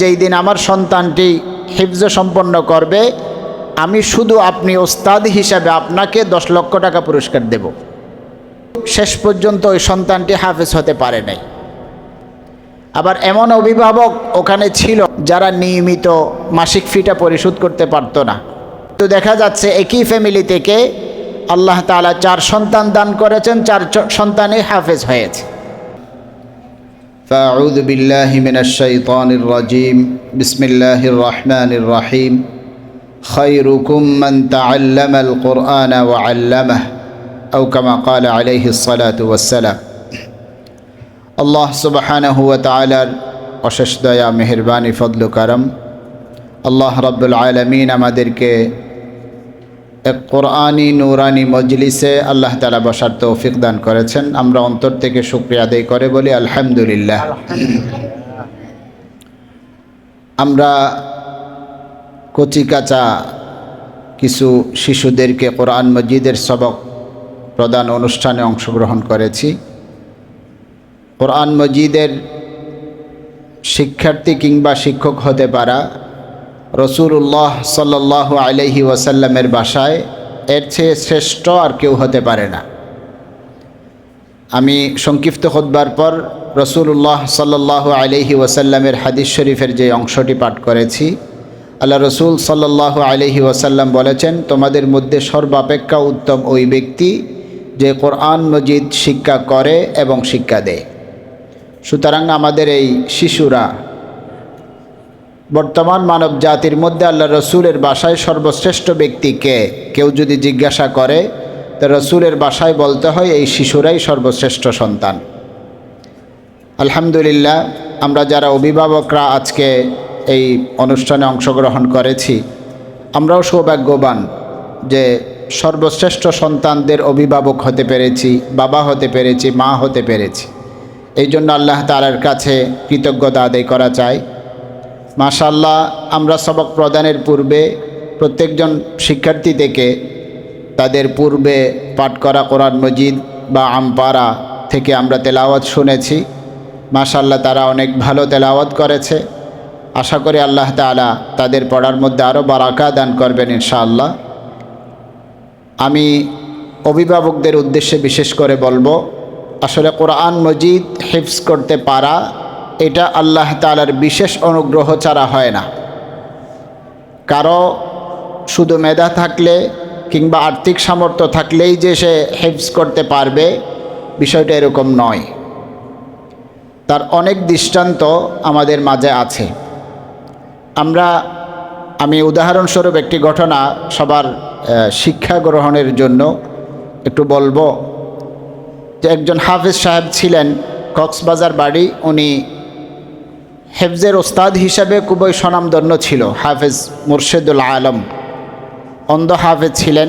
যেই দিন আমার সন্তানটি হিফজ সম্পন্ন করবে, আমি শুধু আপনি ওস্তাদ হিসাবে আপনাকে 10 লক্ষ টাকা পুরস্কার দেব। শেষ পর্যন্ত ওই সন্তানটি হাফেজ হতে পারে নাই। আবার এমন অভিভাবক ওখানে ছিল যারা নিয়মিত মাসিক ফিটা পরিশোধ করতে পারত না। তো দেখা যাচ্ছে একই ফ্যামিলি থেকে আল্লাহ তাআলা 4 সন্তান দান করেছেন, 4 সন্তানই হাফেজ হয়েছে। ফাআউযু বিল্লাহি মিনাশ শাইতানির রাজীম। বিসমিল্লাহির রহমানির রহিম। খায়রুকুম মান তাআল্লামাল কুরআনা ওয়া আল্লামাহু আও কামা ক্বালা আলাইহিস সালাতু ওয়াস সালাম। আল্লাহ সুবহানাহু ওয়া তাআলার অশেষ দয়া, মেহেরবানি, ফজল ও করম। আল্লাহ রাব্বুল আলামিন আমাদেরকে এক কোরআনি নূরানি মজলিসে আল্লাহ তাআলা বসার তৌফিক দান করেছেন। আমরা অন্তর থেকে শুকরিয়া আদায় করে বলি আলহামদুলিল্লাহ। আমরা কচিকাঁচা কিছু শিশুদেরকে কোরআন মজিদের সবক প্রদান অনুষ্ঠানে অংশগ্রহণ করেছি। কোরআন মজিদের শিক্ষার্থী কিংবা শিক্ষক হতে পারা রাসূলুল্লাহ সাল্লাল্লাহু আলাইহি ওয়াসাল্লামের ভাষায় এর চেয়ে শ্রেষ্ঠ আর কেউ হতে পারে না। আমি সংক্ষিপ্ত খুতবার পর রাসূলুল্লাহ সাল্লাল্লাহু আলাইহি ওয়াসাল্লামের হাদিস শরীফের যে অংশটি পাঠ করেছি, আল্লাহ রসুল সাল্লাল্লাহু আলাইহি ওয়াসাল্লাম বলেছেন, তোমাদের মধ্যে সর্বাপেক্ষা উত্তম ওই ব্যক্তি যে কোরআন মজিদ শিক্ষা করে এবং শিক্ষা দেয়। সুতরাং আমাদের এই শিশুরা বর্তমান মানব জাতির মধ্যে আল্লাহ রসুলের ভাষায় সর্বশ্রেষ্ঠ ব্যক্তিকে কেউ যদি জিজ্ঞাসা করে, তো রসুলের ভাষায় বলতে হয় এই শিশুরাই সর্বশ্রেষ্ঠ সন্তান। আলহামদুলিল্লাহ, আমরা যারা অভিভাবকরা আজকে এই অনুষ্ঠানে অংশগ্রহণ করেছি, আমরাও সৌভাগ্যবান যে সর্বশ্রেষ্ঠ সন্তানদের অভিভাবক হতে পেরেছি, বাবা হতে পেরেছি, মা হতে পেরেছি। এই জন্য আল্লাহ তাআলার কাছে কৃতজ্ঞতা আদায় করা চাই। মাশাআল্লাহ, আমরা সবক প্রদানের পূর্বে প্রত্যেকজন শিক্ষার্থী থেকে তাদের পূর্বে পাঠ করা কোরআন মজিদ বা আমপারা থেকে আমরা তেলাওয়াত শুনেছি। মাশাআল্লাহ, তারা অনেক ভালো তেলাওয়াত করেছে। আশা করি আল্লাহ তাআলা তাদের পড়ার মধ্যে আরও বারাকা দান করবেন ইনশাআল্লাহ। আমি অভিভাবকদের উদ্দেশ্যে বিশেষ করে বলবো, আসলে কোরআন মজিদ হিফজ করতে পারা এটা আল্লাহ তাআলার বিশেষ অনুগ্রহ ছাড়া হয় না। কারো শুধু মেধা থাকলে কিংবা আর্থিক সামর্থ্য থাকলেই যে সে হিফজ করতে পারবে, বিষয়টা এরকম নয়। তার অনেক দৃষ্টান্ত আমাদের মাঝে আছে। আমি উদাহরণস্বরূপ একটি ঘটনা সবার শিক্ষা গ্রহণের জন্য একটু বলবো। যে একজন হাফেজ সাহেব ছিলেন, কক্সবাজার বাড়ি। উনি হেফজের ওস্তাদ হিসাবে খুবই স্বনামধন্য ছিল। হাফেজ মুর্শেদুল আলম অন্ধ হাফেজ ছিলেন।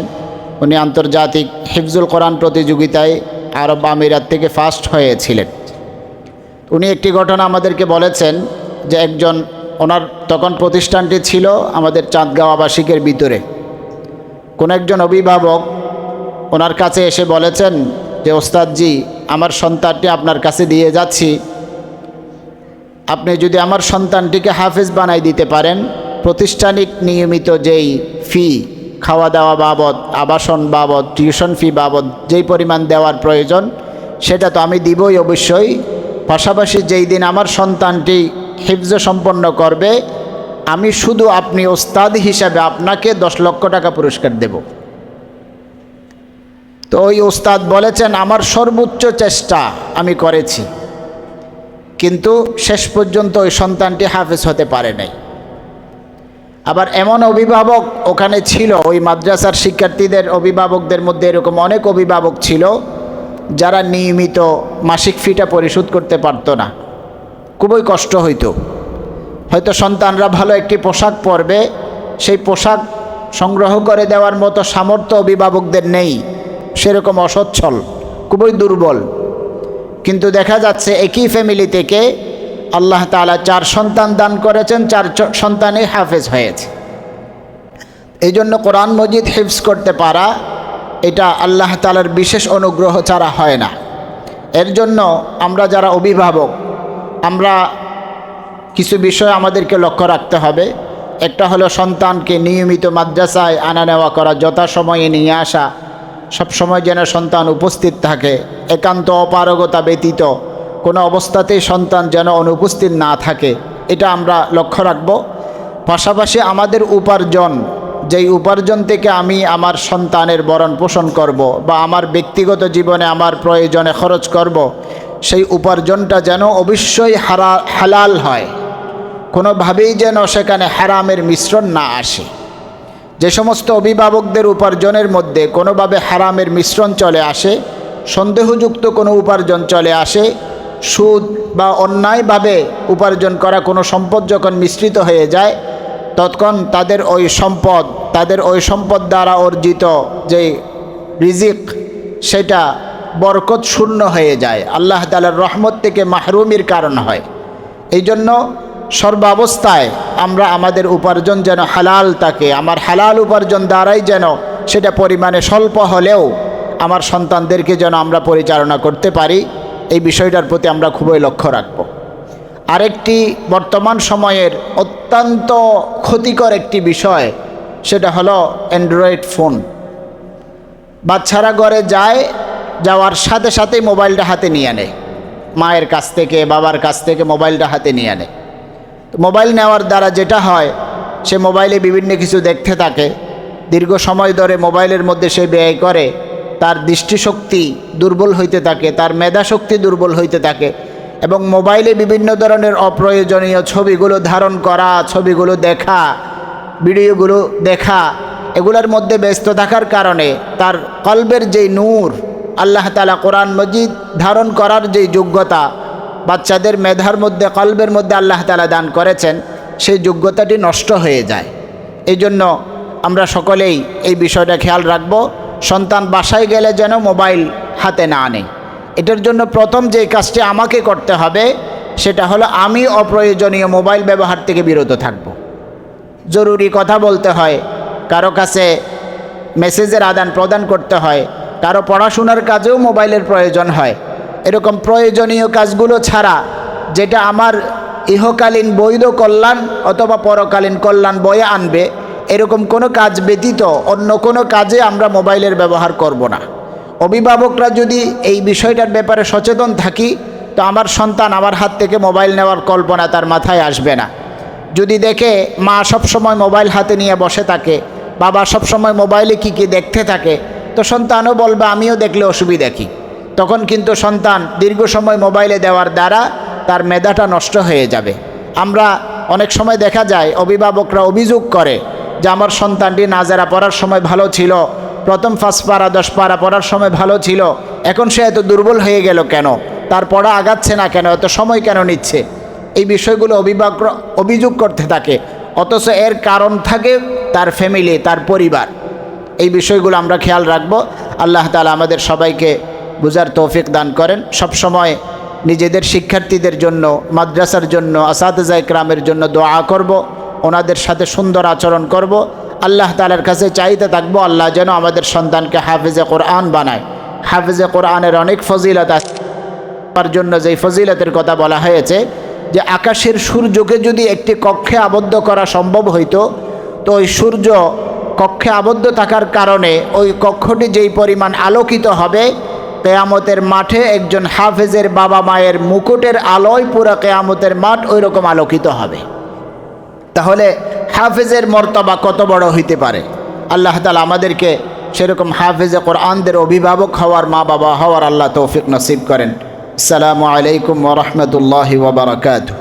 উনি আন্তর্জাতিক হিফজুল কোরআন প্রতিযোগিতায় আরব আমিরাত থেকে ফার্স্ট হয়েছিলেন। উনি একটি ঘটনা আমাদেরকে বলেছেন যে ওনার তখন প্রতিষ্ঠানটি ছিল আমাদের চাঁদগাঁও আবাসিকের ভিতরে। কোন একজন অভিভাবক ওনার কাছে এসে বলেছেন যে, ওস্তাদজি, আমার সন্তানটি আপনার কাছে দিয়ে যাচ্ছি, আপনি যদি আমার সন্তানটিকে হাফেজ বানাই দিতে পারেন, প্রতিষ্ঠানিক নিয়মিত যেই ফি, খাওয়া দাওয়া বাবদ, আবাসন বাবদ, টিউশন ফি বাবদ যেই পরিমাণ দেওয়ার প্রয়োজন সেটা তো আমি দিবই অবশ্যই। পাশাপাশি যেই দিন আমার সন্তানটি হিফজ সম্পন্ন করবে, আমি শুধু আপনি ওস্তাদ হিসাবে আপনাকে 10 লক্ষ টাকা পুরস্কার দেব। তো ওই ওস্তাদ বলেছেন, আমার সর্বোচ্চ চেষ্টা আমি করেছি, কিন্তু শেষ পর্যন্ত ওই সন্তানটি হাফেজ হতে পারে নাই। আবার এমন অভিভাবক ওখানে ছিল, ওই মাদ্রাসার শিক্ষার্থীদের অভিভাবকদের মধ্যে এরকম অনেক অভিভাবক ছিল যারা নিয়মিত মাসিক ফিটা পরিশোধ করতে পারত না। খুবই কষ্ট হয়তো সন্তানরা ভালো একটি পোশাক পরবে, সেই পোশাক সংগ্রহ করে দেওয়ার মতো সামর্থ্য অভিভাবকদের নেই, সেরকম অসচ্ছল, খুবই দুর্বল। কিন্তু দেখা যাচ্ছে একই ফ্যামিলি থেকে আল্লাহ তাআলা 4 সন্তান দান করেছেন, 4 সন্তানই হাফেজ হয়েছে। এই জন্য কোরআন মজিদ হিফজ করতে পারা এটা আল্লাহ তাআলার বিশেষ অনুগ্রহ ছাড়া হয় না। এর জন্য আমরা যারা অভিভাবক, আমরা কিছু বিষয় আমাদেরকে লক্ষ্য রাখতে হবে। একটা হলো সন্তানকে নিয়মিত মাদ্রাসায় আনা নেওয়া করা, যথাসময়ে নিয়ে আসা, সবসময় যেন সন্তান উপস্থিত থাকে। একান্ত অপারগতা ব্যতীত কোনো অবস্থাতেই সন্তান যেন অনুপস্থিত না থাকে, এটা আমরা লক্ষ্য রাখব। পাশাপাশি আমাদের উপার্জন, যেই উপার্জন থেকে আমি আমার সন্তানের ভরণ পোষণ করব বা আমার ব্যক্তিগত জীবনে আমার প্রয়োজনে খরচ করব, সেই উপার্জনটা যেন অবশ্যই হালাল হয়, কোনোভাবেই যেন সেখানে হারামের মিশ্রণ না আসে। যে সমস্ত অভিভাবকদের উপার্জনের মধ্যে কোনোভাবে হারামের মিশ্রণ চলে আসে, সন্দেহযুক্ত কোনো উপার্জন চলে আসে, সুদ বা অন্যায়ভাবে উপার্জন করা কোনো সম্পদ যখন মিশ্রিত হয়ে যায়, তখন তাদের ওই সম্পদ দ্বারা অর্জিত যে রিজিক, সেটা বরকত শূন্য হয়ে যায়, আল্লাহ তাআলার রহমত থেকে মাহরুমির কারণ হয়। এই জন্য সর্বাবস্থায় আমরা আমাদের উপার্জন যেন হালাল থাকে, আমার হালাল উপার্জন দ্বারাই যেন সেটা পরিমাণে স্বল্প হলেও আমার সন্তানদেরকে যেন আমরা পরিচালনা করতে পারি, এই বিষয়টার প্রতি আমরা খুবই লক্ষ্য রাখব। আরেকটি বর্তমান সময়ের অত্যন্ত ক্ষতিকর একটি বিষয়, সেটা হলো অ্যান্ড্রয়েড ফোন। বাচ্চারা ঘরে যাওয়ার সাথে সাথেই মোবাইলটা হাতে নিয়ে নেয়, মায়ের কাছ থেকে বাবার কাছ থেকে মোবাইলটা হাতে নিয়ে নেয়। মোবাইল নেওয়ার দ্বারা যেটা হয়, সে মোবাইলে বিভিন্ন কিছু দেখতে থাকে, দীর্ঘ সময় ধরে মোবাইলের মধ্যে সে ব্যয় করে, তার দৃষ্টিশক্তি দুর্বল হইতে থাকে, তার মেধাশক্তি দুর্বল হইতে থাকে, এবং মোবাইলে বিভিন্ন ধরনের অপ্রয়োজনীয় ছবিগুলো ধারণ করা, ছবিগুলো দেখা, ভিডিওগুলো দেখা, এগুলোর মধ্যে ব্যস্ত থাকার কারণে তার কলবের যেই নূর, আল্লাহ তাআলা কোরআন মজিদ ধারণ করার যেই যোগ্যতা বাচ্চাদের মেধার মধ্যে, কলবের মধ্যে আল্লাহ তাআলা দান করেছেন, সেই যোগ্যতাটি নষ্ট হয়ে যায়। এই জন্য আমরা সকলেই এই বিষয়টা খেয়াল রাখব, সন্তান বাসায় গেলে যেন মোবাইল হাতে না আনে। এটার জন্য প্রথম যে কাজটি আমাকে করতে হবে, সেটা হলো আমি অপ্রয়োজনীয় মোবাইল ব্যবহার থেকে বিরত থাকব। জরুরি কথা বলতে হয়, কারো কাছে মেসেজের আদান প্রদান করতে হয়, কারো পড়াশোনার কাজেও মোবাইলের প্রয়োজন হয়। এরকম প্রয়োজনীয় কাজগুলো ছাড়া, যেটা আমার ইহকালীন বৈধ কল্যাণ অথবা পরকালীন কল্যাণ বয়ে আনবে, এরকম কোনো কাজ ব্যতীত অন্য কোনো কাজে আমরা মোবাইলের ব্যবহার করব না। অভিভাবকরা যদি এই বিষয়টার ব্যাপারে সচেতন থাকি, তো আমার সন্তান আমার হাত থেকে মোবাইল নেওয়ার কল্পনা তার মাথায় আসবে না। যদি দেখে মা সবসময় মোবাইল হাতে নিয়ে বসে থাকে, বাবা সবসময় মোবাইলে কি দেখতে থাকে, তো সন্তানও বলবে আমিও দেখলে অসুবিধা কী। তখন কিন্তু সন্তান দীর্ঘ সময় মোবাইলে দেওয়ার দ্বারা তার মেধাটা নষ্ট হয়ে যাবে। আমরা অনেক সময় দেখা যায় অভিভাবকরা অভিযোগ করে যে আমার সন্তানটি নাজারা পড়ার সময় ভালো ছিল, প্রথম 5 পারা 10 পারা পড়ার সময় ভালো ছিল, এখন সে এত দুর্বল হয়ে গেল কেন, তার পড়া আগাচ্ছে না কেন, এত সময় কেন নিচ্ছে। এই বিষয়গুলো অভিভাবকরা অভিযোগ করতে থাকে, অথচ এর কারণ থাকে তার ফ্যামিলি, তার পরিবার। এই বিষয়গুলো আমরা খেয়াল রাখব। আল্লাহ তাআলা আমাদের সবাইকে বুঝার তৌফিক দান করেন। সব সময় নিজেদের শিক্ষার্থীদের জন্য, মাদ্রাসার জন্য, আসাতিজা ইকরামের জন্য দোয়া করব, ওনাদের সাথে সুন্দর আচরণ করব। আল্লাহ তাআলার কাছে চাইতে থাকবো আল্লাহ যেন আমাদের সন্তানকে হাফেজে কোরআন বানায়। হাফেজে কোরআনের অনেক ফজিলত আছে, তার জন্য যেই ফজিলতের কথা বলা হয়েছে, যে আকাশের সূর্যকে যদি একটি কক্ষে আবদ্ধ করা সম্ভব হইতো, তো ওই সূর্য কক্ষে আবদ্ধ থাকার কারণে ওই কক্ষটি যেই পরিমাণ আলোকিত হবে, কেয়ামতের মাঠে একজন হাফেজের বাবা মায়ের মুকুটের আলোয় পুরো কেয়ামতের মাঠ ওই রকম আলোকিত হবে। তাহলে হাফেজের মর্তবা কত বড় হইতে পারে। আল্লাহ তাআলা আমাদেরকে সেরকম হাফেজে কোরআনদের অভিভাবক হওয়ার, মা বাবা হওয়ার আল্লাহ তৌফিক নসিব করেন। আসসালামু আলাইকুম ওয়া রাহমাতুল্লাহি ওয়া বারাকাতুহু।